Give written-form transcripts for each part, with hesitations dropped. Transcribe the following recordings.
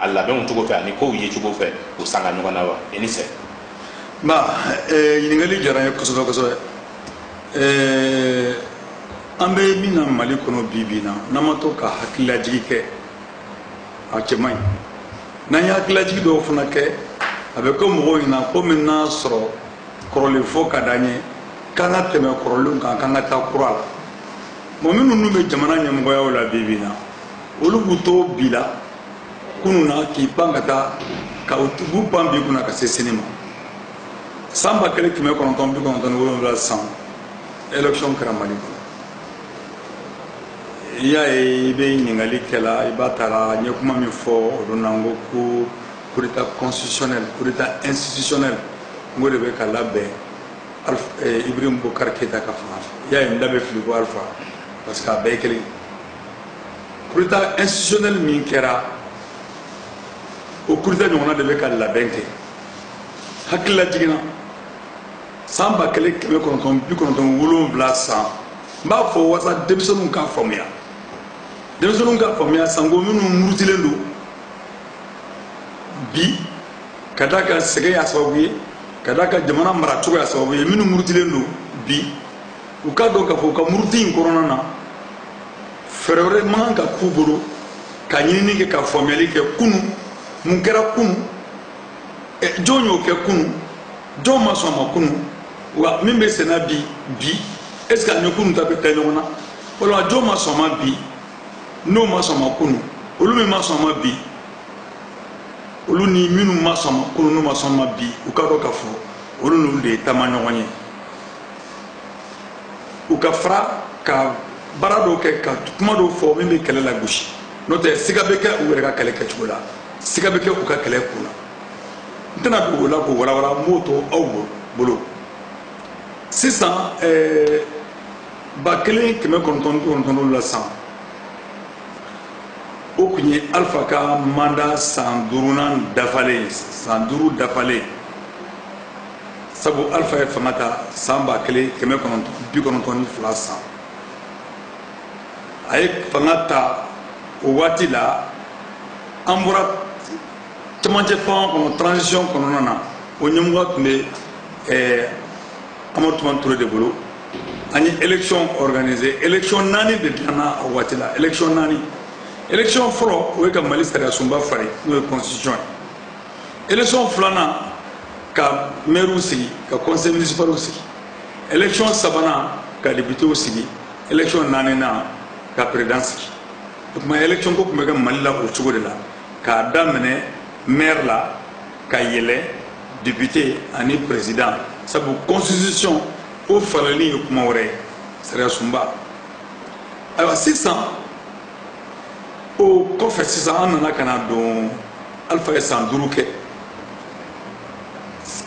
Allah be on cogo fɛ ani ko ye cogo fɛ o sanga ɲɔgɔn na wa e ni sɛ ba ɲininkali jara ye kosɛbɛ kosɛbɛ an bɛ min na Mali kɔnɔ bi bi na n'an ma to ka hakililajigi kɛ a cɛ man ɲi n'an ye hakililajigi dɔw fana kɛ a bɛ kɛ mɔgɔw ɲɛna ko min n'a sɔrɔ kɔrɔlen fɔ ka d'an ye k'an ka tɛmɛ kɔrɔlenw kan k'an ka taa kura la bon minnu n'u bɛ jamana ɲɛmɔgɔyaw la bi bi na olu b'u to bi la kunun na k'i pan ka taa ka b'u pan bi kunna ka se sini ma san 1997 san élection kɛra Mali kɔnɔ i y'a ye i bɛ ɲininkali kɛla i b'a taara n ye kuma min fɔ o don na n ko coup d'état constitutionnel coup d'état institutionnel n ko de bɛ ka labɛn Ibrahim Boubacar Keïta ka fanga fɛ i y'a ye n da bɛ fili ko Alpha parce que a bɛɛ ye kelen coup d'état institutionnel min kɛra o coup d'état ɲɔgɔnna de bɛ ka labɛn kɛ hakilila jiginna san 1997 san n b'a fɔ walasa denmisɛnninw k'a faamuya sanko minnu murutilen don bi ka d'a kan sɛgɛn y'a sababu ye ka d'a kan jamana maracogo y'a sababu ye minnu murutilen don bi u k'a dɔn k'a fɔ u ka muruti in kɔnɔna na fɛɛrɛ wɛrɛ man kan ka k'u bolo ka ɲinini kɛ ka faamuyali kɛ kunun mun kɛra kunun jɔn y'o kɛ kunun jɔn ma sɔn a ma kunun wa min bɛ senna bi est-ce que a ni kunun ta bɛ kɛ ɲɔgɔn na walima jɔn ma sɔn ma bi n'o ma sɔn ma kunun olu min ma sɔn ma bi olu ni minnu ma sɔn ma kunun n'u ma sɔn ma bi u ka dɔn k'a fɔ olu n'olu de ye taama ɲɔgɔn ye u ka fara ka baara dɔw kɛ ka kuma dɔw fɔ min bɛ kɛlɛ la gosi n'o tɛ siga bɛ kɛ u yɛrɛ ka kɛlɛ kɛcogo la siga bɛ kɛ u ka kɛlɛ kun na n tɛna don o la k'o walawala n b'o to aw bolo sisan 1999 la san o tun ye Alpha ka mandat san 5 dafalen sabu Alpha ye fanga ta san 1992 san a ye fanga ta o waati la an bɔra cɛmancɛ fanga kɔnɔ transition kɔnɔna na o ɲɛmɔgɔ tun bɛ Amadou Toumani Touré de bolo an ye élection organisé élection 4 de dilanna a waati la élection 4 élection fɔlɔ o ye ka Mali sariya sunba fari n'o ye constitution ye élection 2nan ka maire sigi ka conseil municipal sigi élection 3nan ka député sigi élection 4nan ka président sigi o tuma élection ko tun bɛ kɛ Mali la o cogo de la k'a daminɛ maire la ka yɛlɛ député ani président sabu constitution o falali ye kuma wɛrɛ ye sariya sunba ayiwa sisan o kɔfɛ sisan an nana ka na don Alpha ye san 5 kɛ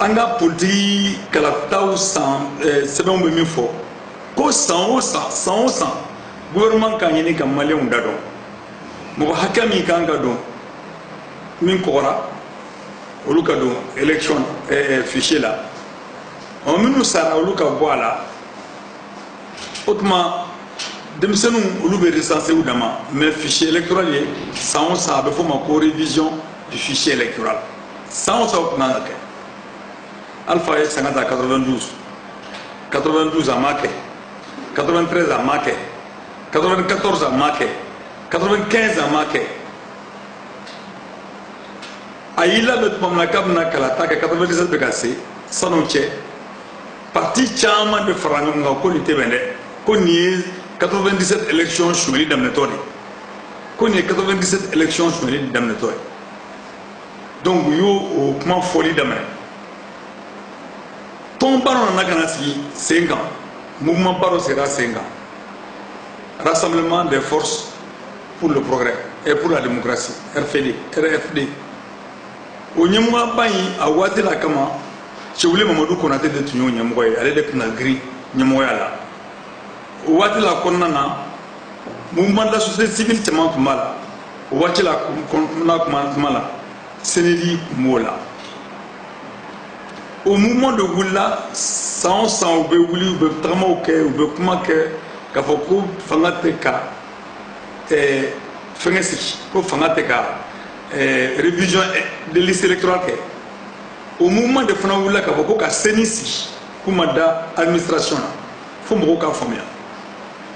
an ka politiki kalataw sɛbɛnw bɛ min fɔ ko san o san gouvernement ka ɲini ka maliyɛnw da dɔn mɔgɔ hakɛ min kan ka don min kɔgɔra olu ka don élection fichier la minnu sara olu ka bɔ a la o tuma denmisɛnninw olu bɛ recensé u dama mais fichier électoral ye san o san a bɛ fɔ o ma ko révision du fichier électoral san o san o tun kan ka kɛ Alpha ye sanga ta 92 a ma kɛ 93 a ma kɛ 94 a ma kɛ 95 a ma kɛ a y'i labɛn tuma min na k'a bɛna kalata kɛ 97 bɛ ka se sanu cɛ parti caman de fara ɲɔgɔn kan ko nin tɛ bɛn dɛ ko nin ye 97 élection sonyali daminɛtɔ de ko nin ye 97 élection sonyali daminɛtɔ ye donc u y'o o kuma fɔli daminɛ tɔnba dɔ nana ka na sigi sen kan mouvement ba dɔ sigira sen kan rassemblement des forces pour le progrès et pour la démocratie RFD o ɲɛmɔgɔba in a waati la kama Cɛwule Mamadu Konate de tun y'o ɲɛmɔgɔ ye ale de tun ka girin ɲɛmɔgɔya la o waati la kɔnɔna na mouvement de la société civile caman tun b'a la o waati la kuma la CNDI tun b'o la o mouvement de wulila san o san u bɛ wuli u bɛ tagamaw kɛ u bɛ kuma kɛ k'a fɔ ko fanga tɛ ka fɛngɛ sigi ko fanga tɛ ka révision de liste électorale au moment de fana wula ka ko ka senisi kuma da administration la fo mo ka famia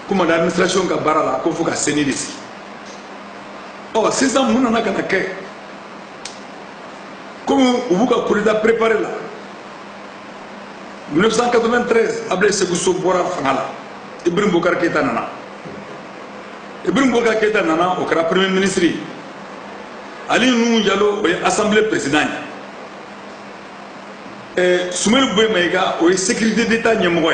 kuma da administration ka barala ko fo ka senisi oh c'est ça mun na kana ke comme vous ka pour préparer là 1993 Ablaye Sékou Sow bora fangala Ibrahim Boubacar Keïta nana Ibrahim Boubacar Keïta nana au kara premier ministre Ali Nuhu Jallow au assemblée président Soumaïla Boubèye Maïga au sécurité d'état ñemogo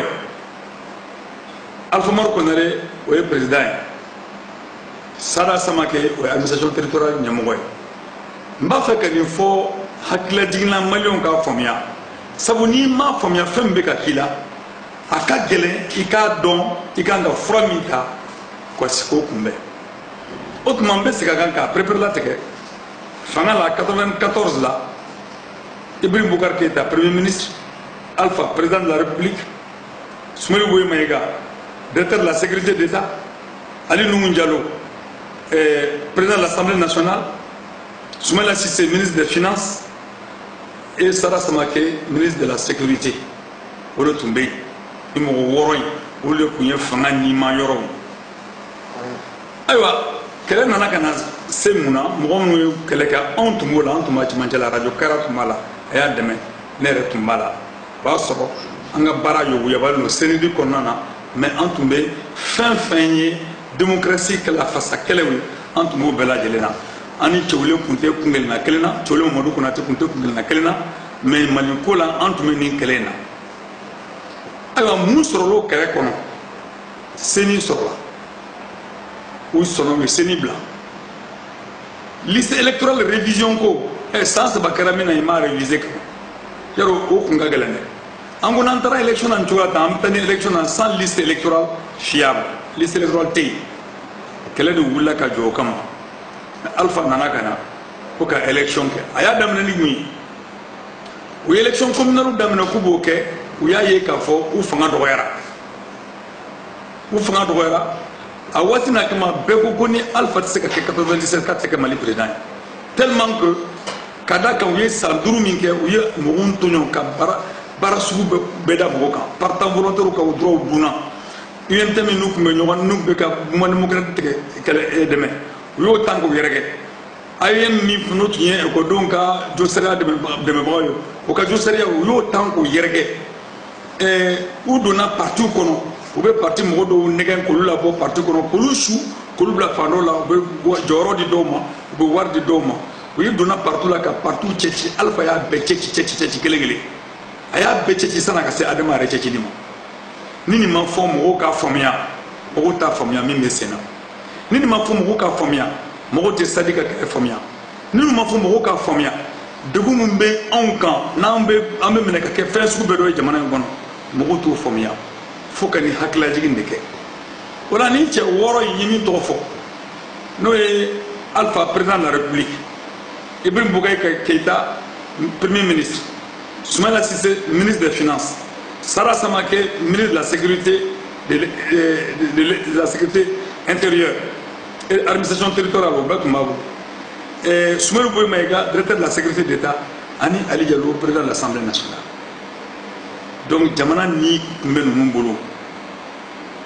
Alpha Maro Konaré au président Sada Samake au administration territoriale ñemogo mba fe ka ni fo hakila jigina malion ka famia sabu ni ma famia fembe ka kila aka gele ika don ika nga framita ko siko kumbe o kuma mbe se ka kanka prepare la teke fanga la 94 la Ibrahim Boubacar Keïta premier ministre Alpha président de la République Soumaïla Boubèye Maïga directeur de la sécurité d'état Ali Nuhu Jallow président de l'Assemblée nationale Soumaïla Cissé ministre des finances et Sada Samake ministre de la sécurité o de tun bɛ yen ni mɔgɔ wɔɔrɔ in olu de tun ye fanga ɲɛma yɔrɔ ye ayiwa kɛlɛ nana ka na se mun na mɔgɔ minnu ye kɛlɛ kɛ anw tun b'o la an tun b'a cɛmancɛ la radio Kayra tun b'a la a y'a dɛmɛ ne yɛrɛ tun b'a la o b'a sɔrɔ an ka baara yuguyabalen don CNID kɔnɔna na mais an tun bɛ fɛn fɛn ye démocratie kɛla fasa kɛlɛw ye an tun b'o bɛɛ lajɛlen na ani cɛwlen kun tɛ kungelena kelen na cɛwlen Mamadu Konate kun tɛ kungelena kelen na mais Mali ko la an tun bɛ nin kɛlɛ in na ayiwa mun sɔrɔla o kɛlɛ kɔnɔ CENI sɔrɔla u sɔnna u ye CENI bila liste électorale révision ko san saba kɛra min na i m'a réviser kan yarɔ o kun ka gɛlɛn dɛ an ko n'an taara élection na nin cogo la tan an bɛ taa ni élection na sans liste électorale fiable liste électorale tɛ yen kɛlɛ de wulila ka jɔ o kama Alpha nana ka na ko ka élection kɛ a y'a daminɛ ni mun ye u ye élection communale daminɛ k'u b'o kɛ u y'a ye k'a fɔ u fanga dɔgɔyara a waati n'a kama bɛɛ ko ko ni Alpha tɛ se ka kɛ 97 k'a tɛ se ka Mali président ye tellement que ka da kan u ye san 5 min kɛ u ye mɔgɔw tɔɲɔ ka baara sugu bɛɛ da mɔgɔ kan partant volontaire ka o droit dunna UNT min n'u tun bɛ ɲɔgɔn n'u bɛ ka mouvement démocratique kɛlɛ dɛmɛ u y'o tan k'u yɛrɛ kɛ AEM min n'o tun ye ekɔlidenw ka jɔsariya dɛmɛbagaw ye o ka jɔsariya u y'o tan k'u yɛrɛ kɛ u donna parti kɔnɔ u bɛ parti mɔgɔ dɔw nɛgɛn k'olu labɔ parti kɔnɔ k'olu su k'olu bila fan dɔw la u bɛ jɔyɔrɔ di dɔw ma u bɛ wari di dɔw ma u ye donna parti la ka parti cɛci Alpha y'a bɛɛ cɛci kelen kelen a y'a bɛɛ cɛci san'a ka se Adama yɛrɛ cɛcili ma ni nin ma fɔ mɔgɔw k'a faamuya mɔgɔw t'a faamuya min bɛ sen na ni nin ma fɔ mɔgɔw k'a faamuya mɔgɔw tɛ sadi ka kɛlɛ faamuya ni nin ma fɔ mɔgɔw k'a faamuya degun min bɛ anw kan n'an bɛ minɛ ka kɛ fɛn sugu bɛɛ dɔ ye jamana in kɔnɔ mɔgɔw t'o faamuya fo ka nin hakililajigin de kɛ o la ni cɛ wɔɔrɔ in ye min tɔgɔ fɔ n'o ye Alpha président de la République Ibrahim Boubacar Keïta premier ministre Soumaïla Cissé ministre des finances Sada Samake ministre de la sécurité de la sécurité intérieure et administration territoriale au Bak Mabou Soumaïla Boubèye Maïga directeur de la sécurité d'État ani Ali Jallow président de l'Assemblée nationale donc jamana ni tun bɛ ninnu bolo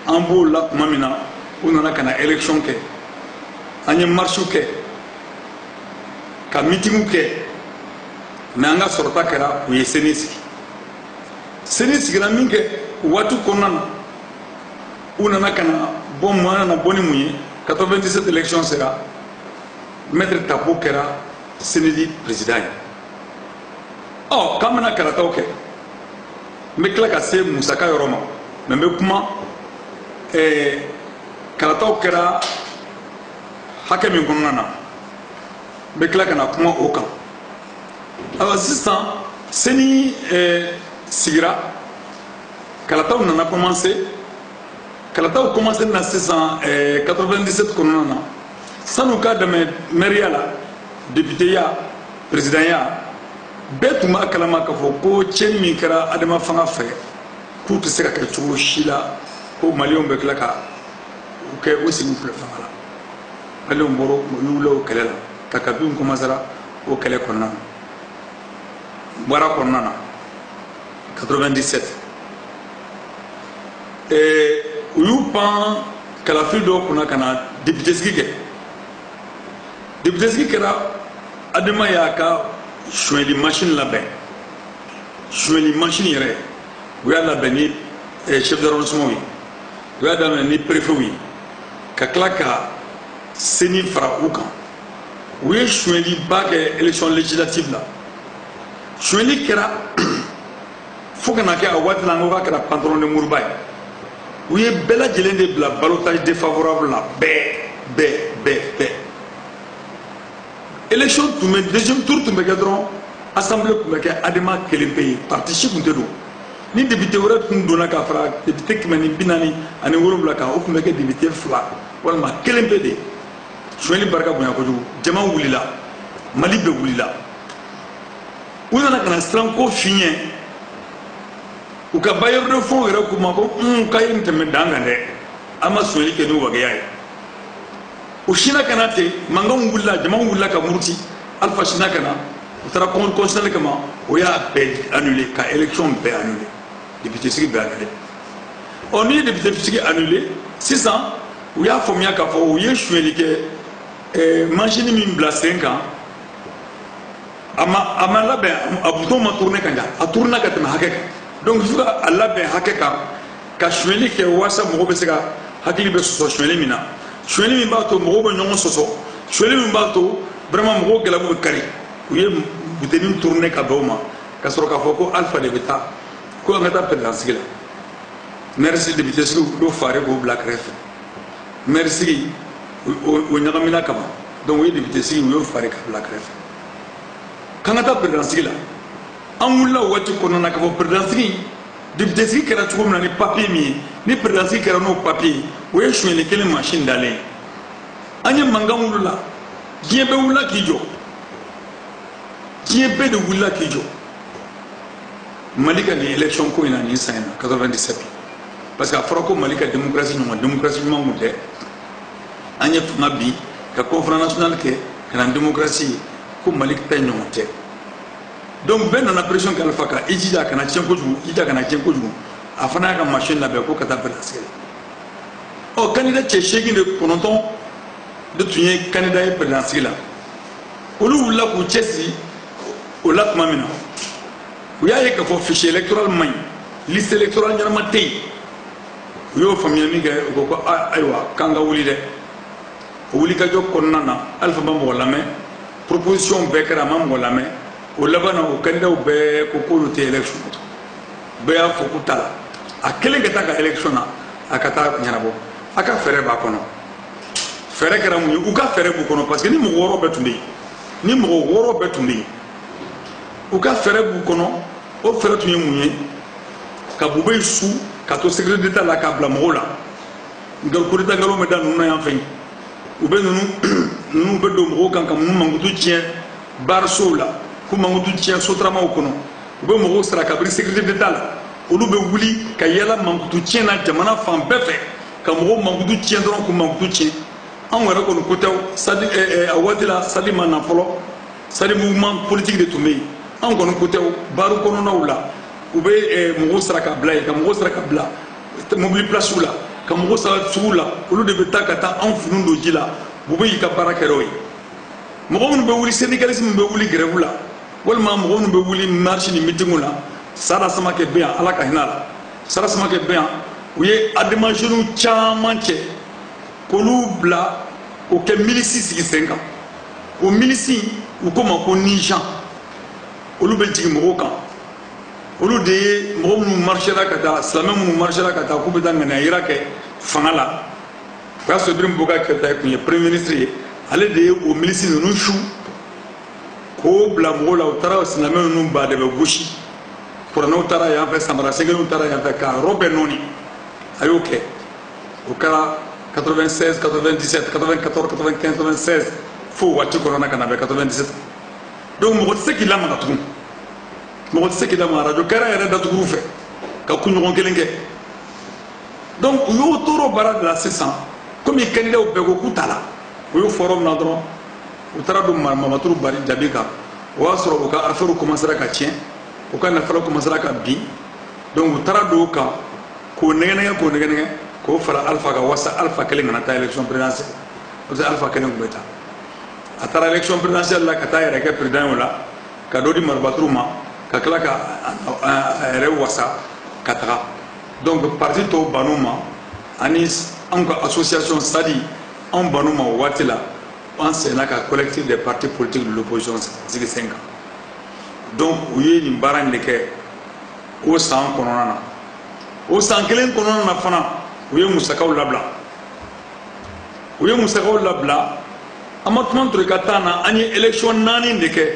an b'o la tuma min na u nana ka na élection kɛ an ye marche kɛ ka meeting kɛ mais an ka sɔrɔta kɛra u ye CENI sigi CENI sigira min kɛ waati kɔnɔna na u nana ka na bɔ mun nana bɔ ni mun ye 97 élection sera maître Tabo kɛra CENI président ye ɔ k'an bɛna karataw kɛ n bɛ tila ka se musaka yɔrɔ ma mais n bɛ kuma karataw kɛra hakɛ min kɔnɔna na n bɛ tila ka na kuma o kan alors sisan CENI sigira kalataw nana commencer kalataw commencer na sisan 97 kɔnɔna na sanu ka dɛmɛ maire la député ya président ya bɛɛ tun b'a kalama k'a fɔ ko tiɲɛni min kɛra adama fanga fɛ k'u tɛ se ka kɛ cogo si la ko maliyɛnw bɛ tila ka u kɛ u sigi filɛ fanga la maliyɛnw bɔra u wulila o kɛlɛ la Kabila commencera au Kélé Konan. Boara Konana. 97. Et Uyupan Kalafido Konakana, député Ski. Député Ski Kera, Adema Yaka, Choueli machine là-bas. Choueli machine yere. Vous avez la béni, chef d'arrondissement. Vous avez la béni, préfet. Kaklaka, Seni Fra Oukan. Vous avez Choueli Bak élection législative là. Choueli Kera. Faut qu'on ait un outil langoka que la patronne de Mourbaï. Oui, bella gelende de la balotage défavorable là. Bé. Élection tout mais deuxième tour tout mais gadron assemblée tout mais adema quel pays parti chef de l'eau. Ni député aurait pu nous donner qu'à faire député qui m'a dit binani à niveau blaka ou mais député fla. Voilà ma quel pays. Je vais lui barka bonya koju. Jama wulila. Mali be wulila. Où on a qu'un stranco fini. Ou ka bailleur de fonds era kuma ko kay nteme danga de ama soli ke no wagaya o shina kanate manga ngulla jama ngulla ka murti alfa shina kana tara kon constitutionnel kama o ya be annulé ka élection be annulé député sigi be annulé on est député sigi annulé 600 o ya fomia ka fo o ye choueli ke machine min bla 5 ans ama la be abuto ma tourner kanja a tourner ka tema hakeka. Donc, il faut que Allah ben hakeka ka choueli ke wasa mo be sega hakili be so choueli mina choueli mi bato mo be nyongo soso choueli mi bato vraiment mo gela mo kari uye buteni tourner ka doma ka soro ka foko alpha de beta ko ngata présidence la merci de député do fare ko black ref merci o nyagamina kama donc oui député si yo fare ka black ref kangata présidence la amula wati kono na kafo présidence député si kera tuko na ni papier ni présidence kera no papier o ye choueli kele machine d'aller anya mangamulula diebe wula kijo diebe de wula kijo malika ni élection ko ina ni sayna 97 parce que afroko malika démocratie non mudé anya fanga bi ka conférence nationale ke kana démocratie ko malika tay ñote. Donc ben on a pression qu'Alpha ka ijija kana tien ko jugu ijija kana tien ko jugu afana ka machine la be ko kata présidentielle. Oh candidat tchèque de kononton de tuer candidat présidentiel. Olu la ko tchèsi o la mamina. Ou ya ka fo fichier électoral main liste électorale nyama tey. Yo famille mi ga ko aywa kanga wuli de. Wuli ka jok konnana Alpha Bambo la main proposition bekra mambo la main. O labana o candidat o be ko ko te election be a fo ko tala a kelen ka ta ka election na akata nyarabo aka fere ba kono fere kera mu u ka fere bu kono parce que ni mo woro betumbe ni mo woro betumbe u ka fere bu kono o fere tu mu ka bu be su ka to secret d'état la ka bla mo la ngal ko ta ngalo me dan nu na yan fe u be nu be do mo kan kam nu mangutu tien bar sola kuma ngutu tien sotrama okono ube mo sera kabri sécurité d'état la olu be wuli ka yela mangutu tien na jamana fan befe ka mo mangutu tien don ko mangutu tien an wara ko ko taw sadi awadila sadi mana folo sadi mouvement politique de tumé an ko taw baru kono nawla ube mo sera ka bla ka mo sera ka bla mobile place la ka mo sera sula olu de beta kata an funundo jila bube ka barakeroy mo ko be wuli syndicalisme be wuli grève la walma mo wonu be wuli marche ni meeting la sara sama ke bien ala ka hinala sara sama ke bien uye adema jeune chamanche ko lu bla o ke milici sigi 5 ans o milici u ko ma ko nijan o lu be jigi mo kan o lu de mo mu marche la kata islam mu marche la kata ko be dan na irake fangala ka so drim boga ke ta ko premier ministre ale de o milici no chou ko bla mo la utara sinamé no ba de goshi pour no utara ya fa samara segel utara ya fa ka robe noni ayoke o kala 96 97 94 95 96 fo wati corona kana be 97 donc mo ko seki la ma tu mo ko seki la ma radio kara ya da tu fe ka kunyo ngelenge donc yo toro bara de la 600 comme il candidat au bego kutala yo forum na dron u taara don Mamaturu Bari Jabi kan o y'a sɔrɔ u ka affaire commencera ka tiɲɛ u ka nafolo commencera ka bin donc u taara don o kan k'o nɛgɛ k'o fara Alpha ka wasa Alpha kelen kana taa élection présidentielle parce que Alpha kelen tun bɛ taa a taara élection présidentielle la ka taa yɛrɛ kɛ président o la ka dɔ di Mabaturu ma ka tila ka a yɛrɛ wasa ka taga donc parti tɔw ban'u ma ani anw ka association SADI anw ban'u ma o waati la an seginna ka collectif des partis politiques de l'opposition sigi sen kan donc u ye nin baara in de kɛ o san kɔnɔna na o san kelen kɔnɔna na fana u ye musakaw labila Amathumani Touré ka temps na an ye élection 4 de kɛ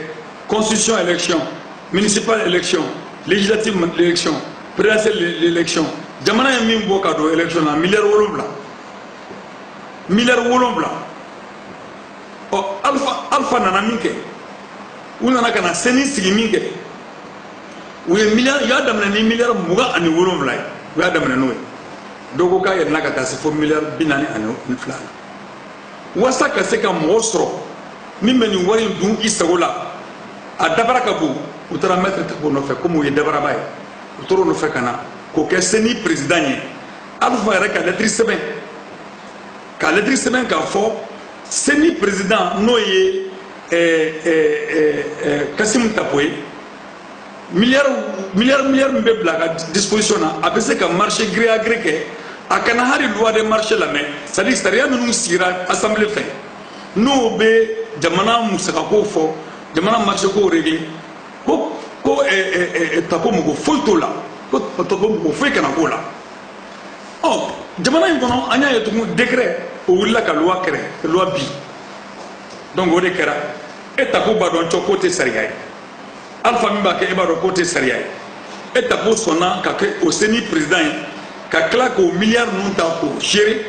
constitution élection municipal élection législative élection présidentielle élection jamana ye min bɔ ka don élection na miliyari 7 ɔ Alpha nana min kɛ u nana ka na CENI sigi min kɛ u ye miliyari y'a daminɛ ni miliyari 27 ye u y'a daminɛ n'o ye dɔw ko k'a yɛlɛnna ka taa se fo miliyari 42 la wasa ka se ka mɔgɔ sɔrɔ min bɛ nin wari in dun i sago la a dabara ka bon u taara maître Tako nɔfɛ komi u ye dabaraba ye u tora o nɔfɛ ka na k'o kɛ CENI président ye Alpha yɛrɛ ka lettre sɛbɛn k'a fɔ CENI président n'o ye Kassim Tapo ye miliyari min bɛ bila a ka disposition na a bɛ se ka marché gré à gré kɛ a kana hali loi de marché lamɛn c'est à dire sariya minnu sigira assemblée fɛ n'o bɛ jamana musakakow fɔ jamana marché kow réglé ko Tapo mɔgɔ foyi t'o la ko Tapo mɔgɔ foyi kana k'o la ɔ jamana in kɔnɔ an y'a ye tugun décret o wulila ka loi kɛrɛ loi bi donc o de kɛra Tapo b'a dɔn cɔ k'o tɛ sariya ye Alpha min b'a kɛ e b'a dɔn k'o tɛ sariya ye Tapo sɔnna ka kɛ o CENI président ye ka tila k'o miliyari ninnu ta k'o gérer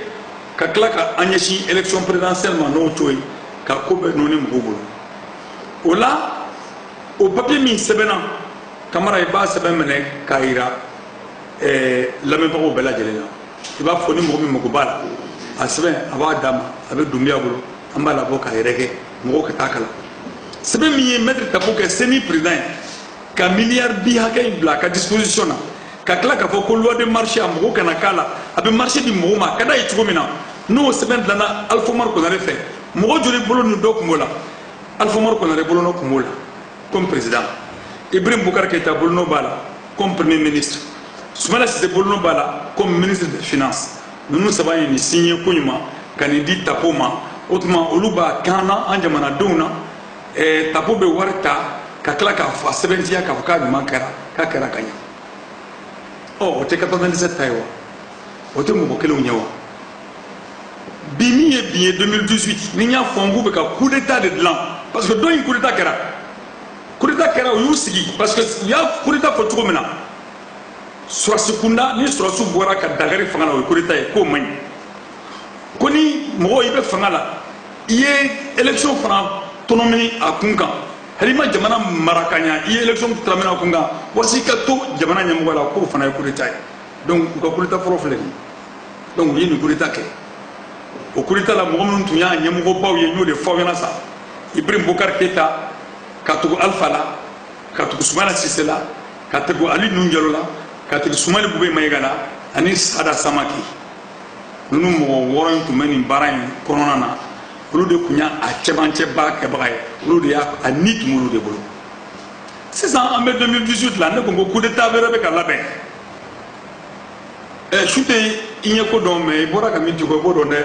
ka tila ka an ɲɛsin élection présidentielle ma n'o cogo ye ka ko bɛɛ nɔɔni mɔgɔw bolo o la o papier min sɛbɛnna Kamara i b'a sɛbɛn minɛ k'a yira lamɛnbagaw bɛɛ lajɛlen na i b'a fɔ ni mɔgɔ min mago b'a la a sɛbɛn a b'a d'a ma a bɛ Dunbiya bolo an b'a labɔ k'a yɛrɛkɛ mɔgɔw ka taa kalan sɛbɛn min ye maître Tapo kɛ CENI président ye ka miliyari 20 hakɛ in bila a ka disposition na ka tila k'a fɔ ko loi de marché a mɔgɔw kana k'a la a bɛ marché di mɔgɔw ma a ka d'a ye cogo min na n'o sɛbɛn dilanna Alpha Umaru Konare fɛ mɔgɔ joli bolo ni dɔ tun b'o la Alpha Umaru Konare bolo nɔ tun b'o la comme président Ibrahim Boubacar Keïta bolo nɔ b'a la comme premier ministre Soumaïla Cissé bolo nɔ b'a la comme ministre des finances ninnu saba ye nin signé ko ɲuman ka nin di Tapo ma o tuma olu b'a kan na an jamanadenw na Tapo bɛ wari ta ka tila k'a fɔ a sɛbɛntiya k'a fɔ k'a ɲuman kɛra k'a kɛra ka ɲɛ o tɛ 97 ta ye wa o tɛ mɔgɔ kelenw ɲɛ wa bi min ye bi ye 2018 ni n y'a fɔ n k'u bɛ ka coup d'état de dilan parce que dɔ in coup d'état kɛra o y'u sigi parce que u y'a coup d'état fɔ cogo min na Surasi Kunda ni Surasiw bɔra ka dankari fanga la o ye coup d'état ye k'o man ɲi ko ni mɔgɔ i bɛ fanga la i ye élection fana tɔnɔmini a kun kan hali ma jamana mara ka ɲa i ye élection tɔnɔmini a kun kan walasa i ka to jamana ɲɛmɔgɔ la k'o fana ye coup d'état ye donc u ka coup d'état fɔlɔ filɛ nin ye donc u ye nin coup d'état kɛ o coup d'état la mɔgɔ minnu tun y'a ɲɛmɔgɔbaw ye n y'o de fɔ aw ɲɛna sa Ibrahim Boubacar Keïta ka tugu Alpha la ka tugu Soumaïla Cissé la ka tugu Ali Nuhu Jalo la ka tugu Sumani Bube Mayiga la ani Sada Samake ninnu mɔgɔ 6 in tun bɛ nin baara in kɔnɔna na olu de tun y'a cɛmancɛ baara kɛbaga ye olu de y'a a ni tun b'olu de bolo sisan an bɛ 2018 la ne ko n ko coup d'état wɛrɛ bɛ ka labɛn su tɛ i ɲɛ ko dɔn mais i bɔra ka min di ko i b'o dɔn dɛ